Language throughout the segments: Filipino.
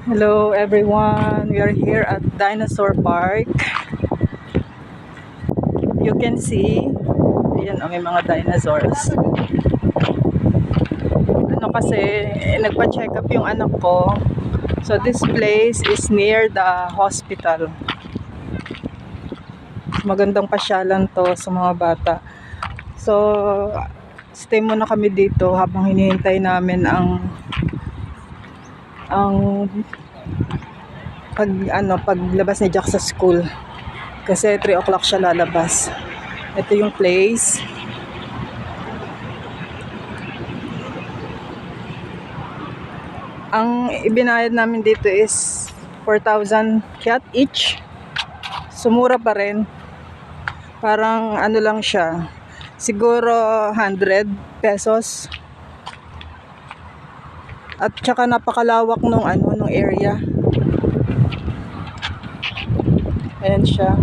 Hello everyone, we are here at Dinosaur Park. You can see, ayan may mga dinosaurs. Nagpa-check up yung anak ko. So this place is near the hospital. Magandang pasyalan to sa mga bata. So stay muna kami dito habang hinihintay namin ang paglabas ni Jack sa school. Kasi 3 o'clock siya lalabas. Ito yung place. Ang ibinayad namin dito is 4,000 kyat each. Sumura pa rin. Parang ano lang siya. Siguro 100 pesos. At saka napakalawak nung area. Ayan siya.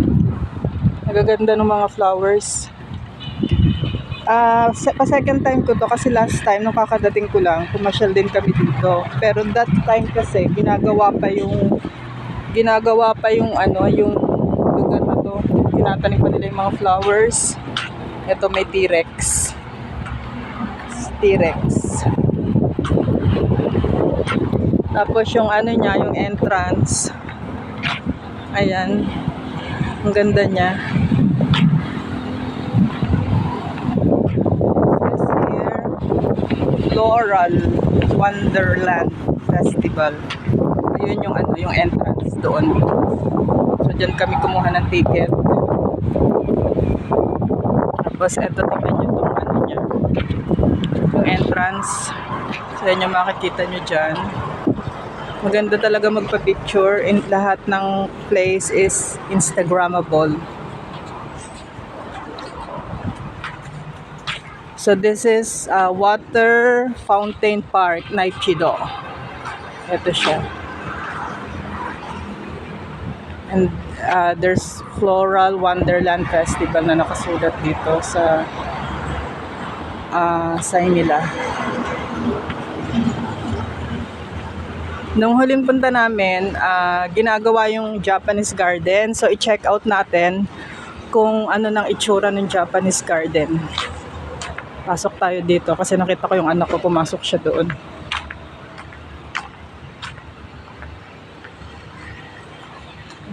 Nagaganda ng mga flowers. Pa-second time ko to kasi last time nung kakadating ko lang, pumasyal din kami dito. Pero that time kasi ginagawa pa yung yung lugar na to. Tinatanim pa nila yung mga flowers. Ito may T-Rex. Tapos yung yung entrance. Ayan. Ang ganda niya. Floral Wonderland Festival. Ayun yung entrance doon. So diyan kami kumuha ng ticket. Tapos eto tingnan niyo tong niya. Yung entrance. So yan yung makikita niyo diyan. Maganda talaga magpa-picture. Lahat ng place is Instagrammable. So this is Water Fountain Park, Naypyidaw. Ito siya. And there's Floral Wonderland Festival na nakasulat dito sa sign nila. Nung huling punta namin, ginagawa yung Japanese garden. So i-check out natin kung ano nang itsura ng Japanese garden. Pasok tayo dito kasi nakita ko yung anak ko pumasok siya doon.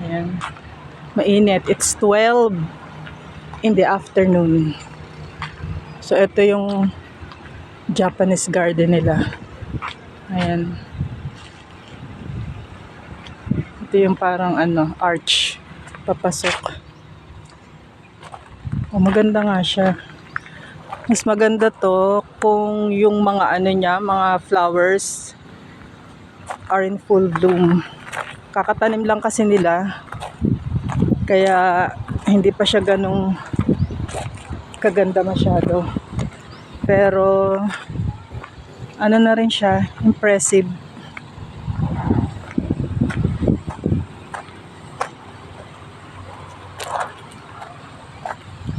Ayan. Mainit. It's 12 in the afternoon. So ito yung Japanese garden nila. Ayan. Ito yung parang arch. Papasok. Oh, maganda nga siya. Mas maganda to kung yung mga mga flowers are in full bloom. Kakatanim lang kasi nila. Kaya hindi pa siya ganong kaganda masyado. Pero na rin siya, impressive.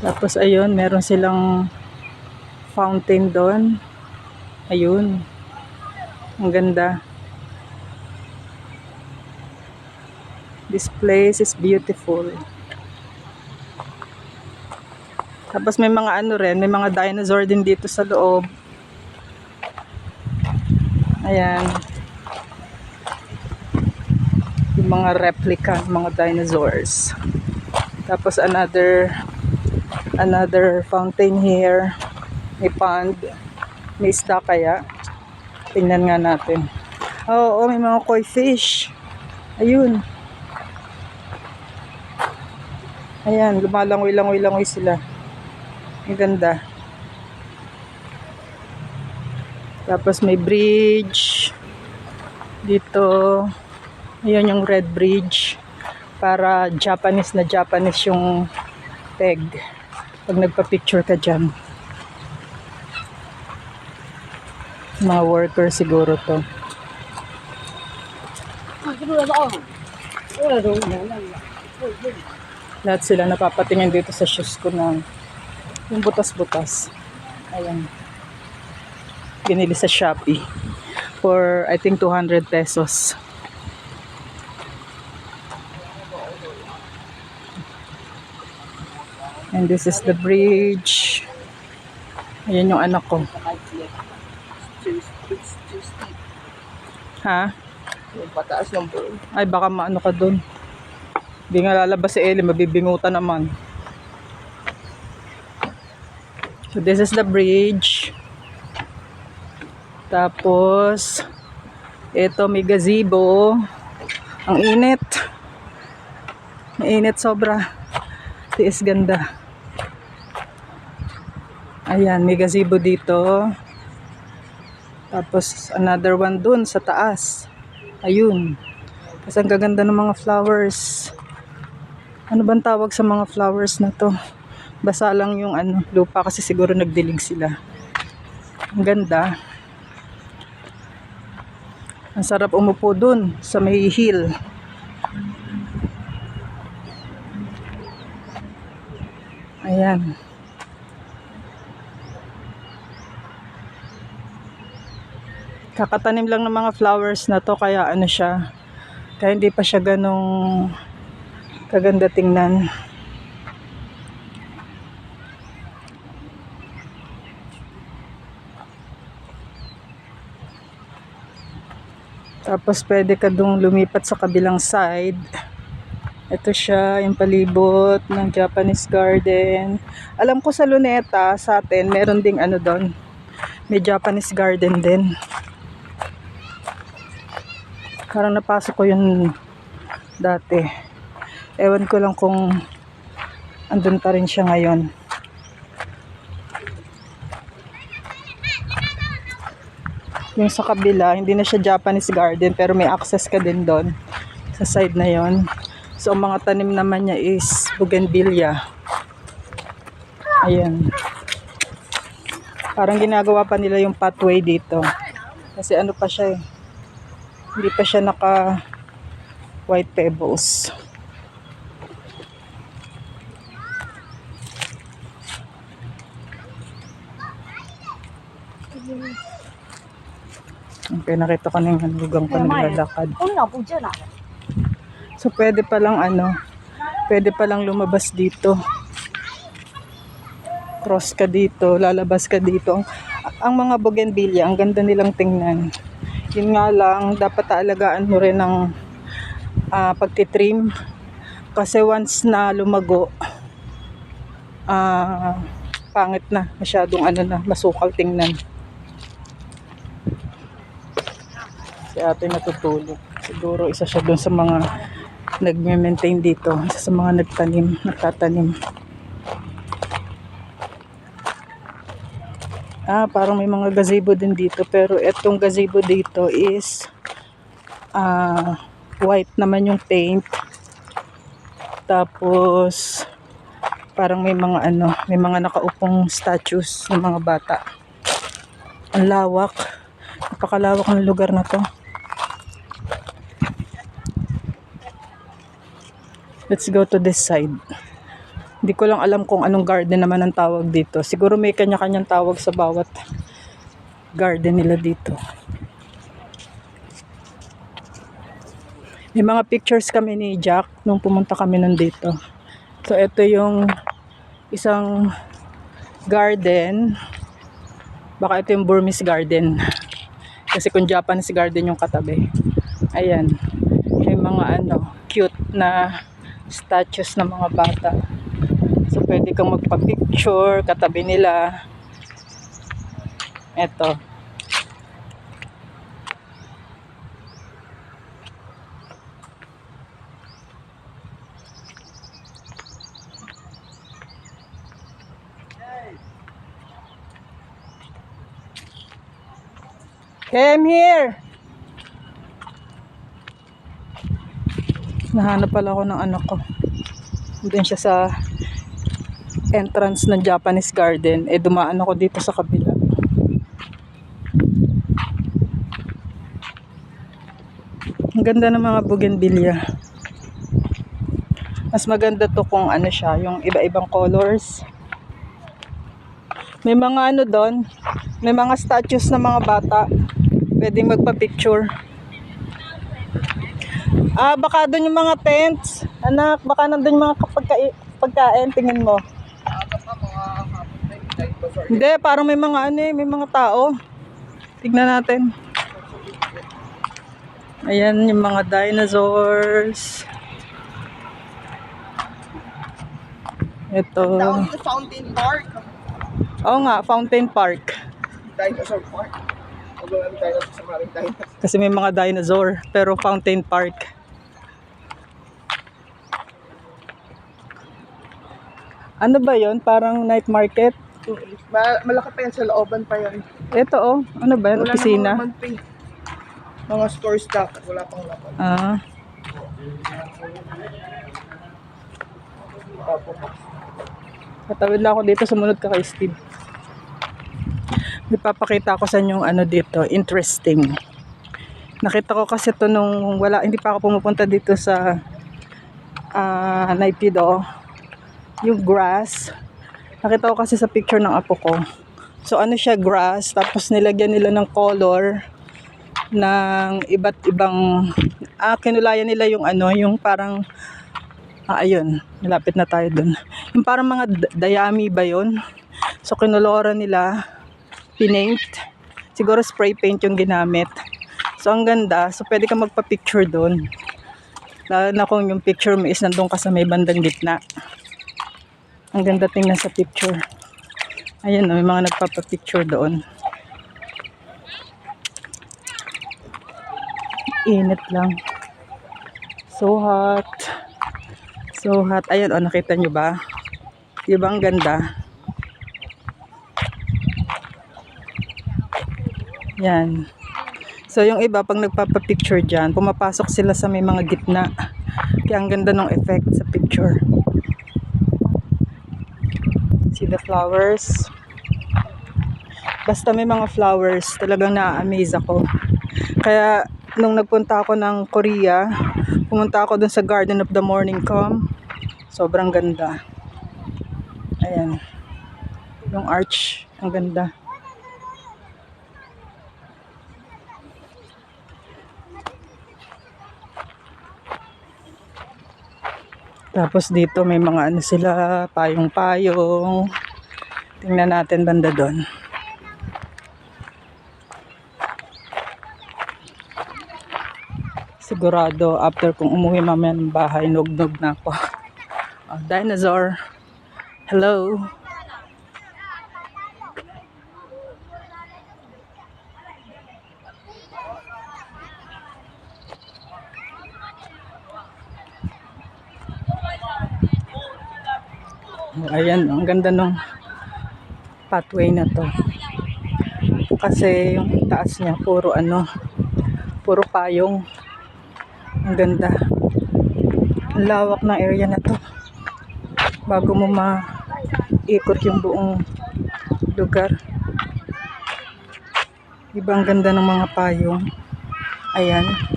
Tapos ayun, meron silang fountain doon. Ayun. Ang ganda. This place is beautiful. Tapos may mga may mga dinosaur din dito sa loob. Ayan. Yung mga replica, mga dinosaurs. Tapos another fountain here. May pond. May isda kaya. Tingnan nga natin. Oo, may mga koi fish. Ayun. Ayan, lumalangoy-langoy sila. Ang ganda. Tapos may bridge. Dito. Ayan yung red bridge. Para Japanese yung peg. Pag nagpa-picture ka dyan. Mga worker siguro to. Lahat sila napapatingin dito sa shoes ko na yung butas-butas. Ayan. Binili sa Shopee for I think 200 pesos. And this is the bridge. Ayan yung anak ko. Ha? Yung pataas ng buo. Ay, baka maano ka dun. Hindi nga lalabas si Ellie, mabibingutan naman. So this is the bridge. Tapos, ito may gazebo. Ang init. Mainit sobra. Tiis ganda. Ayan, may gazebo dito. Tapos, another one dun sa taas. Ayun. Kasi ang gaganda ng mga flowers. Ano bang tawag sa mga flowers na to? Basa lang yung lupa kasi siguro nagdilig sila. Ang ganda. Ang sarap umupo dun sa may hill. Ayan. Kakatanim lang ng mga flowers na to kaya ano siya. Kaya hindi pa siya ganong kaganda tingnan. Tapos pwede ka dong lumipat sa kabilang side. Ito siya, yung palibot ng Japanese garden. Alam ko sa Luneta, sa atin, meron ding doon. May Japanese garden din. Parang napasok ko yun dati. Ewan ko lang kung andun pa rin siya ngayon. Yung sa kabila, hindi na siya Japanese garden pero may access ka din doon sa side na yon. So ang mga tanim naman niya is bougainvillea. Ayan. Parang ginagawa pa nila yung pathway dito. Kasi ano pa siya eh. Hindi pa siya naka white pebbles. Okay, nakita ko na yung lugang ko naglalakad. So pwede palang pwede palang lumabas dito. Cross ka dito, lalabas ka dito. Ang mga bougainvillea, ang ganda nilang tingnan. Yun nga lang, dapat taalagaan mo rin ng pagtitrim. Kasi once na lumago, pangit na. Masyadong masukal tingnan. Si ate natutulog. Siguro isa siya dun sa mga nagme-maintain dito. Isa sa mga nagtatanim. Parang may mga gazebo din dito. Pero etong gazebo dito is white naman yung paint. Tapos parang may mga may mga nakaupong statues ng mga bata. Ang lawak. Napakalawak ng lugar na to. Let's go to this side. Hindi ko lang alam kung anong garden naman ang tawag dito. Siguro may kanya-kanyang tawag sa bawat garden nila dito. May mga pictures kami ni Jack nung pumunta kami nandito. So ito yung isang garden. Baka ito yung Burmese garden. Kasi kung Japanese garden yung katabi. Ayan. May mga cute na statues ng mga bata. So pwede kang magpa-picture katabi nila. Eto. Come here. Nahanap pala ako ng anak ko. Doon siya sa entrance ng Japanese garden. Dumaan ako dito sa kabila. Ang ganda ng mga bougainvillea. Mas maganda to kung siya, yung iba-ibang colors. May mga doon, may mga statues ng mga bata. Pwedeng magpa-picture. Baka doon yung mga tents. Anak, baka nandun yung mga pagkain. Tingin mo. Hindi, parang may mga ano eh, may mga tao. Tignan natin. Ayan yung mga dinosaurs. Ito. Tawag dito Fountain Park. Oo nga, Fountain Park. Dinosaur Park. Huwag lang ang dinosaur sa maraming dinosaur. Kasi may mga dinosaur, pero Fountain Park. Ano ba yon? Parang night market? Malaki pa yan sa looban pa yan. Ito oh, ano ba yan? Wala Opisina? namang laman pa eh. Mga store stock, wala pang laman. Ah, katawid lang ako dito, sumunod ka kay Steve. Ipapakita ko sa inyo yung ano dito, interesting. Nakita ko kasi ito nung hindi pa ako pumupunta dito sa Naypyidaw. Yung grass. Nakita ko kasi sa picture ng apo ko. So ano siya, grass, tapos nilagyan nila ng color ng iba't ibang kinulayan nila yung ano, yung parang ayun, malapit na tayo dun. Yung parang mga dayami ba yun? So kinulora nila, pinaint. Siguro spray paint yung ginamit. So ang ganda, so pwede ka magpa-picture dun. Lalo na kung yung picture mo is nandun ka sa may bandang gitna. Ang ganda tingnan sa picture. Ayun, may mga nagpapa-picture doon. Init lang. So hot. So hot. Ayun, oh, nakita nyo ba? Diba ang ganda? Yan. So yung iba, pag nagpapa-picture dyan, pumapasok sila sa may mga gitna. Kaya ang ganda ng effect sa picture. See the flowers. Basta may mga flowers, talagang na-amaze ako. Kaya nung nagpunta ako ng Korea, pumunta ako dun sa Garden of the Morning Calm. Sobrang ganda. Ayan. Yung arch, ang ganda. Tapos dito may mga ano sila, payong-payong. Tingnan natin banda doon. Sigurado after kung umuwi mamaya ng bahay, nog-nog na ako. Oh, dinosaur. Hello. Ayan, ang ganda ng pathway na to. Kasi yung taas niya, puro puro payong. Ang ganda. Ang lawak ng area na to. Bago mo maikot yung buong lugar. Diba ang ganda ng mga payong? Ayan.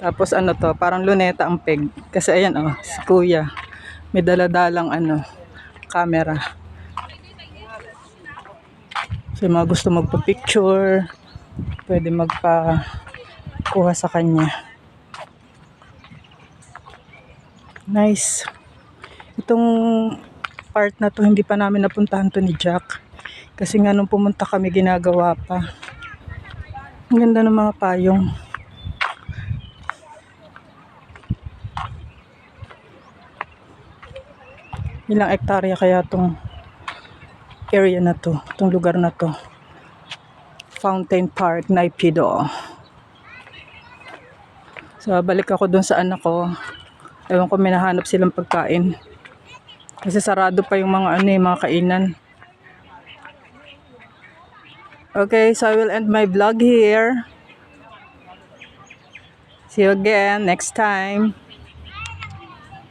Tapos ano to, parang luneta ang peg. Kasi ayan oh, si kuya. May daladalang camera. So yung mga gusto magpa-picture, pwede magpa-kuha sa kanya. Nice. Itong part na to, hindi pa namin napuntahan to ni Jack. Kasi nga nung pumunta kami, ginagawa pa. Ang ganda ng mga payong. Ilang hektarya kaya tong area na to, tong lugar na to. Fountain Park, Naypyidaw. So balik ako dun sa anak ko. Ewan ko, may nahanap silang pagkain. Kasi sarado pa yung mga mga kainan. Okay, so I will end my vlog here. See you again next time.